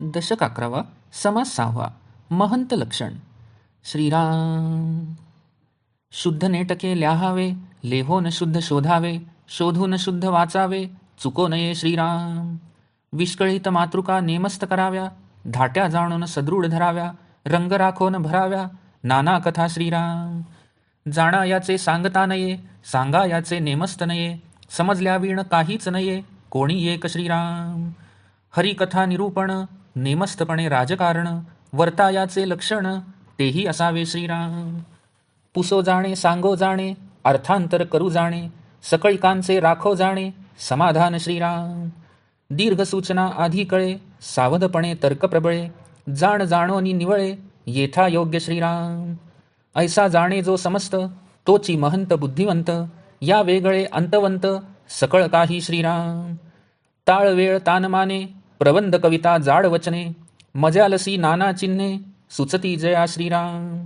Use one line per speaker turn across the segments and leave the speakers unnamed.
दशक 11 समास 6 महंत लक्षण. श्रीराम. शुद्ध नेटके ल्याहावे, लेहोन शुद्ध शोधावे, शोधून शुद्ध वाचावे, चुको नये श्रीराम. विष्कळीत मातृका नेमस्त कराव्या, धाट्या जाणून सदृढ धराव्या, रंग राखोन भराव्या, नाना कथा श्रीराम. जाणा याचे सांगता नये, सांगा याचे नेमस्त नये, समजल्या वीण काहीच नये, कोणी एक श्रीराम. हरिकथा निरूपण, नेमस्तपणे राजकारण, वर्तायाचे लक्षण, तेही असावे श्रीराम. पुसो जाणे सांगो जाणे, अर्थांतर करू जाणे, सकळिकांचे राखो जाणे, समाधान श्रीराम. दीर्घ सूचना आधी कळे, सावधपणे तर्क प्रबळे, जाण जाणोनी निवळे, येथा योग्य श्रीराम. ऐसा जाणे जो समस्त, तोची महंत बुद्धिवंत, या वेगळे अंतवंत, सकळ काही श्रीराम. ताळ वेळ तानमाने, प्रबंध कविता जाड वचने, मजालसी नाना चिन्हे, सुचती जया श्रीराम.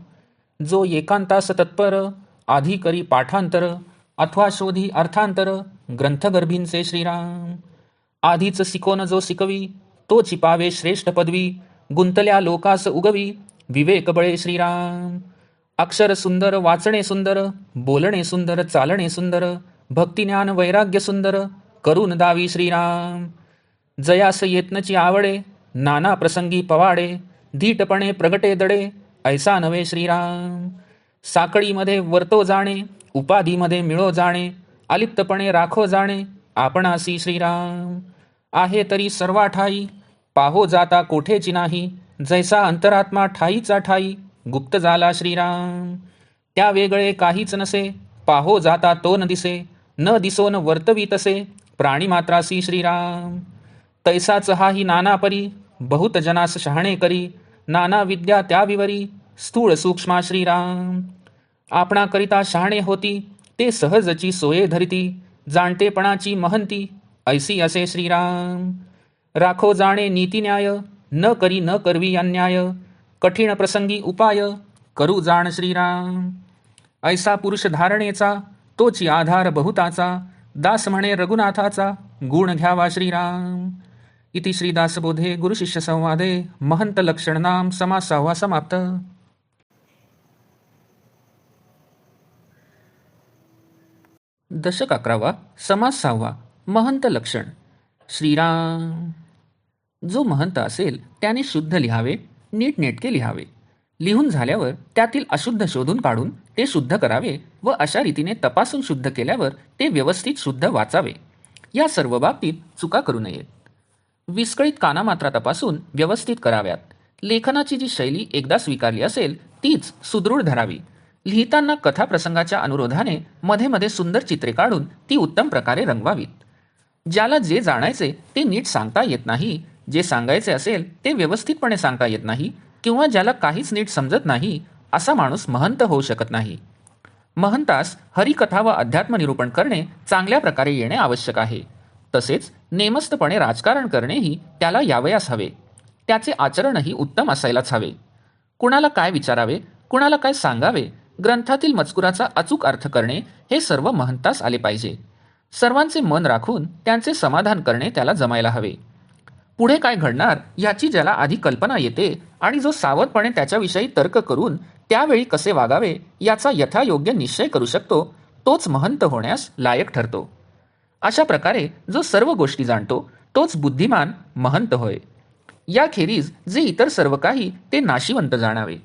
जो एकांतास तत्पर, आधी करी पाठांतर, अथवा शोधी अर्थांतर, ग्रंथगर्भींचे श्रीराम. आधीच शिकोन जो शिकवी, तो चिपावे श्रेष्ठ पदवी, गुंतल्या लोकास उगवी, विवेक बळे श्रीराम. अक्षर सुंदर वाचणे सुंदर, बोलणे सुंदर चालणे सुंदर, भक्तिज्ञान वैराग्य सुंदर, करून दावी श्रीराम. जयास येतनची आवडे, नाना प्रसंगी पवाडे, धीटपणे प्रगटे दडे, ऐसा नवे श्रीराम. साखळीमध्ये वर्तो जाणे, उपाधीमध्ये मिळो जाणे, अलिप्तपणे राखो जाणे, आपणासी श्रीराम. आहे तरी सर्वा ठाई, पाहो जाता कोठेची नाही, जैसा अंतरात्मा ठाईचा ठाई, गुप्त झाला श्रीराम. त्या वेगळे काहीच नसे, पाहो जाता तो न दिसे, न दिसोन वर्तवी तसे, प्राणी मात्रासी श्रीराम. तैसाच हाही नाना परी, बहुत जनास शहाणे करी, नाना विद्या त्या विवरी, स्थूळ सूक्ष्मा श्रीराम. आपणाकरिता शहाणे होती, ते सहजची सोये धरिती, जाणतेपणाची महंती, ऐसी असे श्रीराम. राखो जाणे नीती न्याय, न करी न करवी अन्याय, कठीण प्रसंगी उपाय, करू जाण श्रीराम. ऐसा पुरुष धारणेचा, तोची आधार बहुताचा, दास म्हणे रघुनाथाचा, गुण घ्यावा श्रीराम. इति श्रीदासबोधे गुरुशिष्य संवादे महंत लक्षण नाम समास 6 समाप्त. दशक 11 समास 6 महंत लक्षण. श्रीराम. जो महंत असेल त्याने शुद्ध लिहावे, नीटनेटके लिहावे. लिहून झाल्यावर त्यातील अशुद्ध शोधून काढून ते शुद्ध करावे व अशा रीतीने तपासून शुद्ध केल्यावर ते व्यवस्थित शुद्ध वाचावे. या सर्व बाबतीत चुका करू नयेत. विस्कळीत कानामात्रा तपासून व्यवस्थित कराव्यात. लेखनाची जी शैली एकदा स्वीकारली असेल तीच सुदृढ धरावी. लिहिताना कथाप्रसंगाच्या अनुरोधाने मध्ये मध्ये सुंदर चित्रे काढून ती उत्तम प्रकारे रंगवावीत. ज्याला जे जाणायचे ते नीट सांगता येत नाही, जे सांगायचे असेल ते व्यवस्थितपणे सांगता येत नाही, किंवा ज्याला काहीच नीट समजत नाही, असा माणूस महंत होऊ शकत नाही. महंतास हरिकथा व अध्यात्म निरूपण करणे चांगल्या प्रकारे येणे आवश्यक आहे. तसेच नेमस्तपणे राजकारण करणेही त्याला यावयास हवे. त्याचे आचरणही उत्तम असायलाच हवे. कुणाला काय विचारावे, कुणाला काय सांगावे, ग्रंथातील मजकुराचा अचूक अर्थ करणे हे सर्व महंतास आले पाहिजे. सर्वांचे मन राखून त्यांचे समाधान करणे त्याला जमायला हवे. पुढे काय घडणार याची ज्याला आधी कल्पना येते आणि जो सावधपणे त्याच्याविषयी तर्क करून त्यावेळी कसे वागावे याचा यथायोग्य निश्चय करू शकतो, तोच महंत होण्यास लायक ठरतो. अशा प्रकारे जो सर्व गोष्टी जाणतो तोच बुद्धिमान महंत होय. याखेरीज जे इतर सर्व काही ते नाशिवंत जाणावे.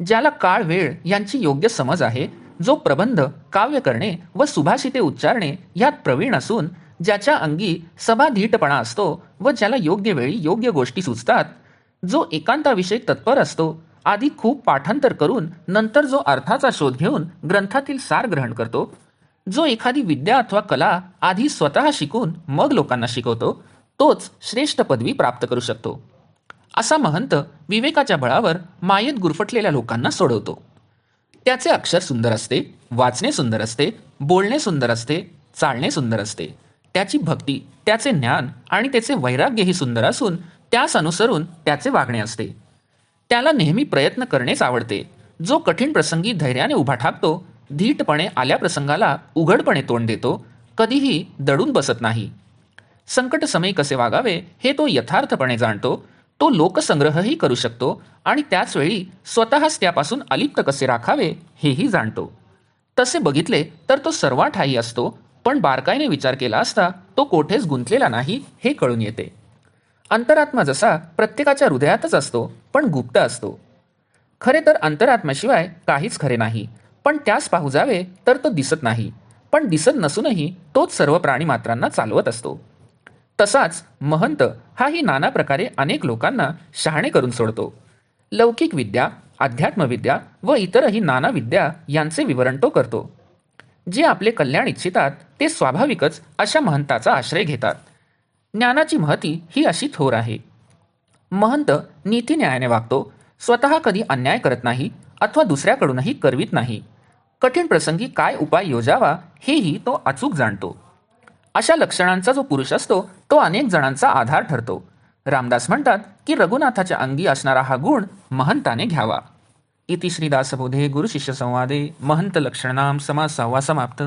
ज्याला काळ वेळ यांची योग्य समज आहे, जो प्रबंध काव्य करणे व सुभाषिते उच्चारणे यात प्रवीण असून ज्याच्या अंगी सभाधीटपणा असतो व ज्याला योग्य वेळी योग्य गोष्टी सुचतात, जो एकांताविषयी तत्पर असतो, आधी खूप पाठांतर करून नंतर जो अर्थाचा शोध घेऊन ग्रंथातील सार ग्रहण करतो, जो एखादी विद्या अथवा कला आधी स्वतः शिकून मग लोकांना शिकवतो, तोच श्रेष्ठ पदवी प्राप्त करू शकतो. असा महंत विवेकाच्या बळावर मायेत गुरफटलेल्या लोकांना सोडवतो. त्याचे अक्षर सुंदर असते, वाचणे सुंदर असते, बोलणे सुंदर असते, चालणे सुंदर असते. त्याची भक्ती, त्याचे ज्ञान आणि त्याचे वैराग्यही सुंदर असून त्यास अनुसरून त्याचे वागणे असते. त्याला नेहमी प्रयत्न करणेच आवडते. जो कठीण प्रसंगी धैर्याने उभा ठाकतो, धीटपणे आल्या प्रसंगाला उघडपणे तोंड देतो, कधीही दडून बसत नाही. संकट समय कसे वागावे हे तो यथार्थपणे जाणतो तो लोकसंग्रहही करू शकतो आणि त्याचवेळी स्वतःच त्यापासून अलिप्त कसे राखावे हेही जाणतो. तसे बघितले तर तो सर्वाठायी असतो, पण बारकाईने विचार केला असता तो कोठेच गुंतलेला नाही हे कळून येते. अंतरात्मा जसा प्रत्येकाच्या हृदयातच असतो, पण गुप्त असतो. खरे तर अंतरात्म्याशिवाय काहीच खरे नाही, पण त्यास पाहू जावे तर तो दिसत नाही, पण दिसत नसूनही तोच सर्व प्राणीमात्रांना चालवत असतो. तसाच महंत हाही नाना प्रकारे अनेक लोकांना शहाणे करून सोडतो. लौकिक विद्या, अध्यात्मविद्या व इतरही नाना विद्या यांचे विवरण तो करतो. जे आपले कल्याण इच्छितात ते स्वाभाविकच अशा महंताचा आश्रय घेतात. ज्ञानाची महती ही अशी थोर आहे. महंत नीतिन्यायाने वागतो, स्वतः कधी अन्याय करत नाही अथवा दुसऱ्याकडूनही करवित नाही. कठीण प्रसंगी काय उपाय योजावा हेही तो अचूक जाणतो. अशा लक्षणांचा जो पुरुष असतो तो अनेक जणांचा आधार ठरतो. रामदास म्हणतात की रघुनाथाच्या अंगी असणारा हा गुण महंताने घ्यावा. इति श्रीदासबोधे गुरुशिष्य संवादे महंत लक्षणाम समास 6 समाप्त.